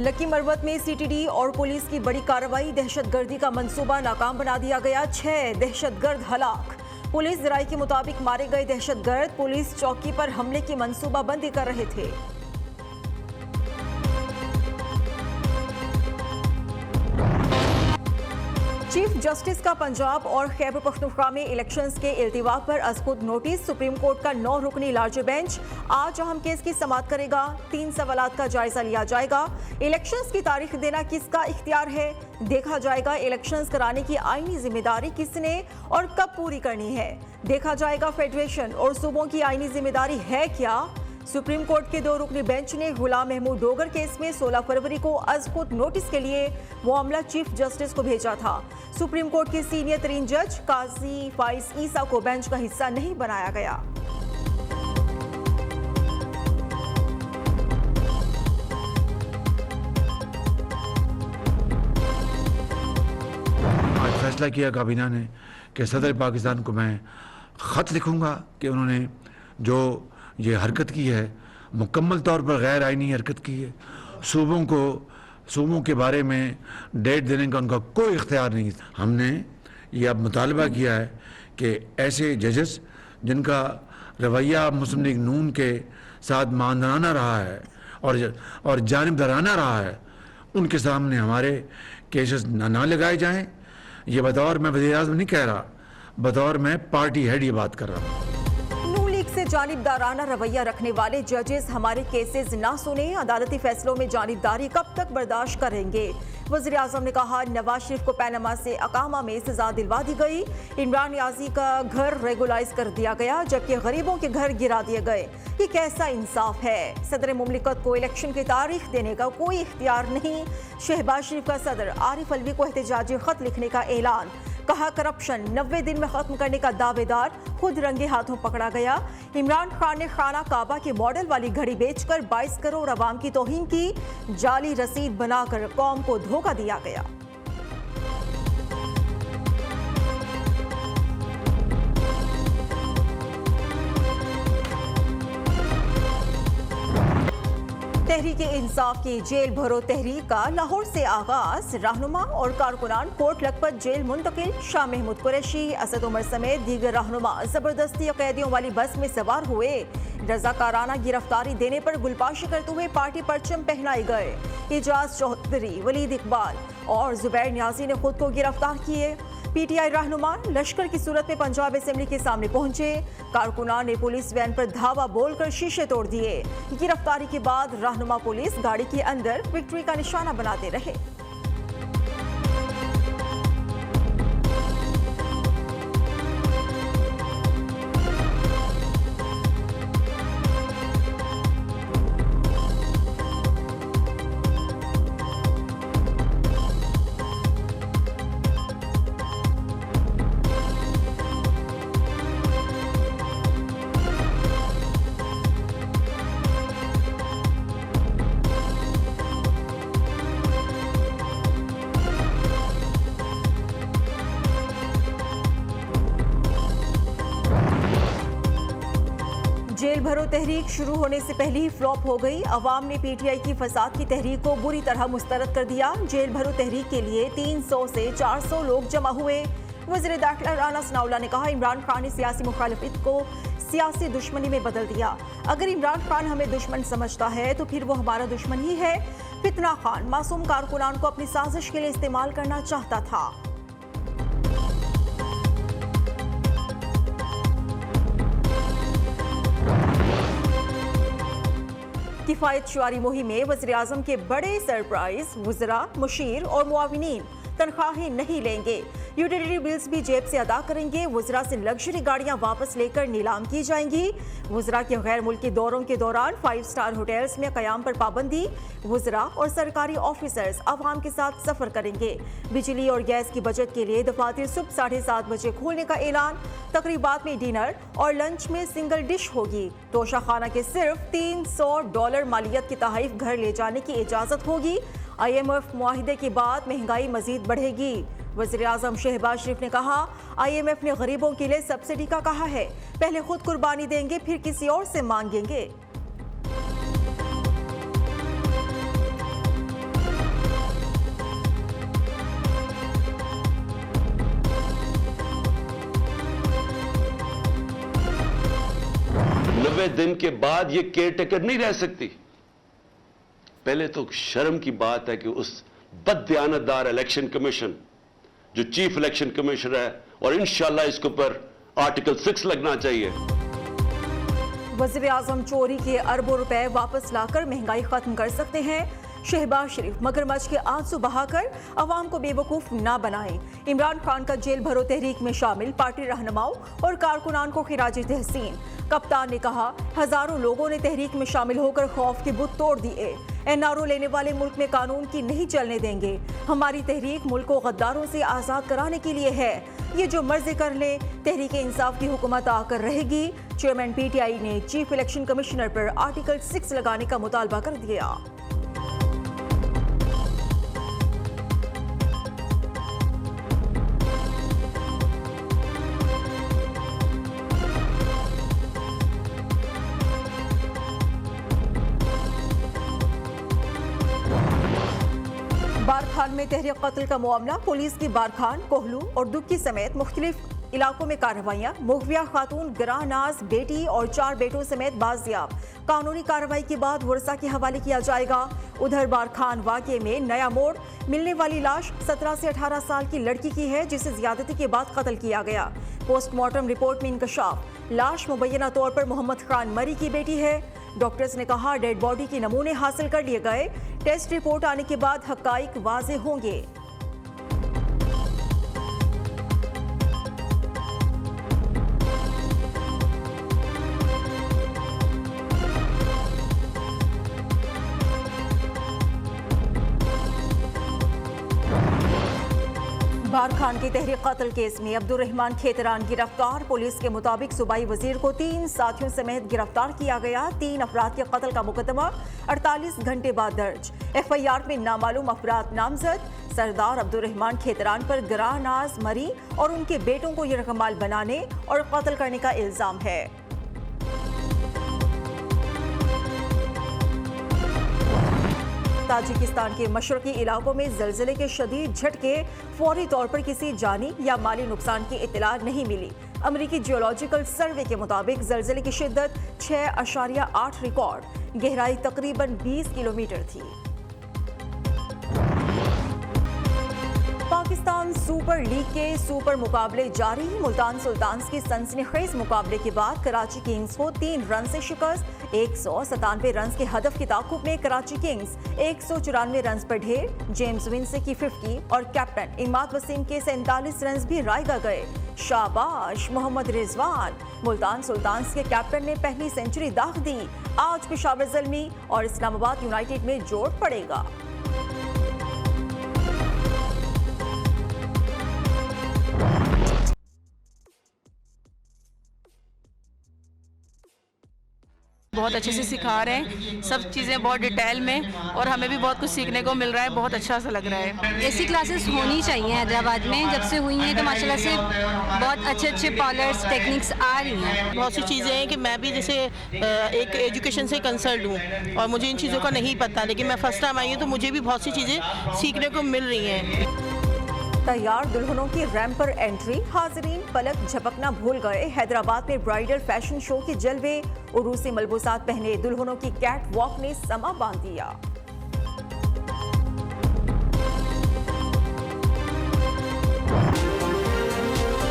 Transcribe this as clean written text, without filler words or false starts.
Lucky Marwat में CTD और police की बड़ी कार्रवाई, दहशतगर्दी का मंसूबा नाकाम बना दिया गया, 6 दहशतगर्द हलाक। पुलिस जराये के मुताबिक मारे गए दहशतगर्द पुलिस चौकी पर हमले की मंसूबाबंदी कर रहे थे। चीफ जस्टिस का पंजाब और खैबर पख्तूनख्वा में इलेक्शंस के इल्तिवा पर अज़खुद नोटिस, सुप्रीम कोर्ट का 9 रुकनी लार्जर बेंच आज अहम केस की समाअत करेगा, 3 सवालात का जायजा लिया जाएगा। इलेक्शंस की तारीख देना किसका इख्तियार है, देखा जाएगा। इलेक्शंस कराने की आईनी जिम्मेदारी किसने और कब पूरी करनी है, देखा जाएगा। फेडरेशन और सूबों की आईनी जिम्मेदारी है क्या। सुप्रीम कोर्ट के 2 रुकनी बेंच ने गुलाम महमूद डोगर केस में 16 फरवरी को अज़खुद नोटिस के लिए मामला चीफ जस्टिस को भेजा था। सुप्रीम कोर्ट के सीनियर तरीन जज काजी फाइज ईसा को बेंच का हिस्सा नहीं बनाया गया। आज फैसला किया काबीना ने कि सदर पाकिस्तान को मैं ख़त लिखूंगा कि उन्होंने जो ये हरकत की है मुकम्मल तौर पर गैर आइनी हरकत की है। सूबों के बारे में डेट देने का उनका कोई इख्तियार नहीं। हमने ये अब मुतालबा किया है कि ऐसे जजेस जिनका रवैया मुस्लिम लीग नून के साथ मानदाना रहा है और जानिबदाराना रहा है, उनके सामने हमारे केसेस ना लगाए जाएं। ये बतौर मैं वज़ीर-ए-आज़म नहीं कह रहा, बतौर मैं पार्टी हेड ये बात कर रहा हूँ। से जानिबदाराना रवैया रखने वाले जजेस हमारे केसेस ना सुने, अदालती फैसलों में जानिबदारी कब तक बर्दाश्त करेंगे। वज़ीर आज़म ने कहा, नवाज शरीफ को पैनामा से अकामा में सजा दिलवा दी गई, इमरान नियाज़ी का घर रेगुलाइज कर दिया गया जबकि गरीबों के घर गिरा दिए गए। ये कैसा इंसाफ है। सदर मुमलिकत को इलेक्शन की तारीख देने का कोई इख्तियार नहीं। शहबाज शरीफ का सदर आरिफ अलवी को एहतजाजी खत लिखने का ऐलान, कहा करप्शन 90 दिन में खत्म करने का दावेदार खुद रंगे हाथों पकड़ा गया। इमरान खान ने खाना काबा के मॉडल वाली घड़ी बेचकर 22 करोड़ अवाम की तौहीन की, जाली रसीद बनाकर कौम को धोखा दिया गया। तहरीक इंसाफ की जेल भरो तहरीक का लाहौर से आगाज, रहनुमा और कारकुनान कोट लखपत जेल मुंतकिल। शाह महमूद कुरैशी, असद उमर समेत दीगर रहनुमा जबरदस्ती कैदियों वाली बस में सवार हुए। रजाकाराना गिरफ्तारी देने पर गुलपाशी करते हुए पार्टी परचम पहनाए गए। इजाज चौधरी, वलीद इकबाल और जुबैर न्याजी ने खुद को गिरफ्तार किए। पीटीआई रहनुमा लश्कर की सूरत में पंजाब असेंबली के सामने पहुंचे। कारकुनान ने पुलिस वैन पर धावा बोलकर शीशे तोड़ दिए। गिरफ्तारी के बाद रहनुमा पुलिस गाड़ी के अंदर विक्ट्री का निशाना बनाते रहे। जेल भरो तहरीक शुरू होने से पहले ही फ्लॉप हो गई। अवाम ने पीटीआई की फसाद की तहरीक को बुरी तरह मुस्तरद कर दिया। जेल भरो तहरीक के लिए 300 से 400 लोग जमा हुए। वज़ीर दाखिला राना सनाउल्लाह ने कहा, इमरान खान ने सियासी मुखालिफत को सियासी दुश्मनी में बदल दिया। अगर इमरान खान हमें दुश्मन समझता है तो फिर वो हमारा दुश्मन ही है। फितना खान मासूम कारकुनान को अपनी साजिश के लिए इस्तेमाल करना चाहता था। किफायत शुआरी मुहिम में वज़ीर आज़म के बड़े सरप्राइज, वज़रा, मुशीर और मुआविनीन तनख्वाहें नहीं लेंगे। यूटिलिटी बिल्स भी जेब से अदा करेंगे। वज़रा से लग्जरी गाड़ियां वापस लेकर नीलाम की जाएंगी। वज़रा के गैर मुल्की दौरों के दौरान 5 स्टार होटल्स में क़याम पर पाबंदी। वज़रा और सरकारी ऑफिसर्स अवाम के साथ सफ़र करेंगे। बिजली और गैस की बचत के लिए दफातर सुबह 7:30 बजे खोलने का ऐलान। तकरीबात में डिनर और लंच में सिंगल डिश होगी। तोशा खाना के सिर्फ $300 मालियत की तहफ़ घर ले जाने की इजाज़त होगी। IMF मुआहिदे के बाद महंगाई मजीद बढ़ेगी। वज़ीर आज़म शहबाज शरीफ ने कहा, IMF ने गरीबों के लिए सब्सिडी का कहा है, पहले खुद कुर्बानी देंगे फिर किसी और से मांगेंगे। 90 दिन के बाद ये केयर टेकर नहीं रह सकती। पहले तो शर्म की बात है कि उस बददियानतदार इलेक्शन कमीशन जो चीफ इलेक्शन कमिश्नर है, और इंशाल्लाह इसके ऊपर आर्टिकल 6 लगना चाहिए। वज़ीर आज़म चोरी के अरबों रुपए वापस लाकर महंगाई खत्म कर सकते हैं। शहबाज शरीफ मगरमच्छ के आंसू बहाकर अवाम को बेवकूफ ना बनाएं। इमरान खान का जेल भरो तहरीक में शामिल पार्टी रहनुमाओं और कारकुनान को खिराज तहसीन। कप्तान ने कहा, हजारों लोगों ने तहरीक में शामिल होकर खौफ के बुत तोड़ दिए। एनआरओ लेने वाले मुल्क में कानून की नहीं चलने देंगे। हमारी तहरीक मुल्क को गद्दारों से आज़ाद कराने के लिए है। ये जो मर्जी कर ले, तहरीक इंसाफ की हुकूमत आकर रहेगी। चेयरमैन पीटीआई ने चीफ इलेक्शन कमिश्नर पर आर्टिकल 6 लगाने का मुतालबा कर दिया। बारखान में तहरीक कत्ल का मामला, पुलिस की बारखान, कोहलू और दुक्की समेत मुख्तलिफ इलाकों में कार्रवाइयाँ। मुखबिया खातून गिरानाज बेटी और 4 बेटों समेत बाजियाब। कानूनी कार्रवाई के बाद वर्षा के हवाले किया जाएगा। उधर बारखान वाक़े में नया मोड़, मिलने वाली लाश 17 से 18 साल की लड़की की है जिसे ज्यादती के बाद कत्ल किया गया। पोस्टमार्टम रिपोर्ट में इंकशाफ, लाश मुबैना तौर पर मोहम्मद खान मरी की बेटी है। डॉक्टर्स ने कहा, डेड बॉडी के नमूने हासिल कर लिए गए। टेस्ट रिपोर्ट आने के बाद हक़ाइक़ वाज़े होंगे। बारखान की तहरीक कत्ल केस में अब्दुर्रहमान खेतरान गिरफ्तार। पुलिस के मुताबिक सूबाई वजीर को 3 साथियों समेत गिरफ्तार किया गया। 3 अफराद के कत्ल का मुकदमा 48 घंटे बाद दर्ज। FIR में नामालूम अफराद नामजद। सरदार अब्दुर्रहमान खेतरान पर गिरानाज मरी और उनके बेटों को यरगमाल बनाने और कत्ल करने का इल्जाम है। ताजिकिस्तान के मशरकी इलाकों में ज़लज़ले के शदीद झटके, फौरी तौर पर किसी जानी या माली नुकसान की इत्तला नहीं मिली। अमरीकी जियोलॉजिकल सर्वे के मुताबिक ज़लज़ले की शिद्दत 6.8 रिकॉर्ड, गहराई तकरीबन 20 किलोमीटर थी। पाकिस्तान सुपर लीग के सुपर मुकाबले जारी। मुल्तान सुल्तान्स की सनसनीखेज मुकाबले के बाद कराची किंग्स को 3 रन से शिकस्त। 197 रन के हदफ की ताकुब में कराची किंग्स 194 रन पर ढेर। जेम्स विंसे की 50 और कैप्टन इमाद वसीम के 47 रन भी रायगा गए। शाबाश मोहम्मद रिजवान। मुल्तान सुल्तान्स के कैप्टन ने पहली सेंचुरी दाग दी। आज पेशावर ज़ल्मी और इस्लामाबाद यूनाइटेड में जोड़ पड़ेगा। बहुत अच्छे से सिखा रहे हैं, सब चीज़ें बहुत डिटेल में, और हमें भी बहुत कुछ सीखने को मिल रहा है। बहुत अच्छा सा लग रहा है। ऐसी क्लासेस होनी चाहिए हैदराबाद में। जब से हुई हैं तो माशाल्लाह से बहुत अच्छे अच्छे बॉलर्स टेक्निक्स आ रही हैं। बहुत सी चीज़ें हैं कि मैं भी जैसे एक एजुकेशन से कंसर्न हूँ और मुझे इन चीज़ों का नहीं पता, लेकिन मैं फर्स्ट टाइम आई हूँ तो मुझे भी बहुत सी चीज़ें सीखने को मिल रही हैं। तैयार दुल्हनों की रैंप पर एंट्री, हाज़रीन पलक झपकना भूल गए। हैदराबाद में ब्राइडल फैशन शो के जलवे, उरूसी मलबूसात पहने दुल्हनों की कैट वॉक ने समा बांध दिया।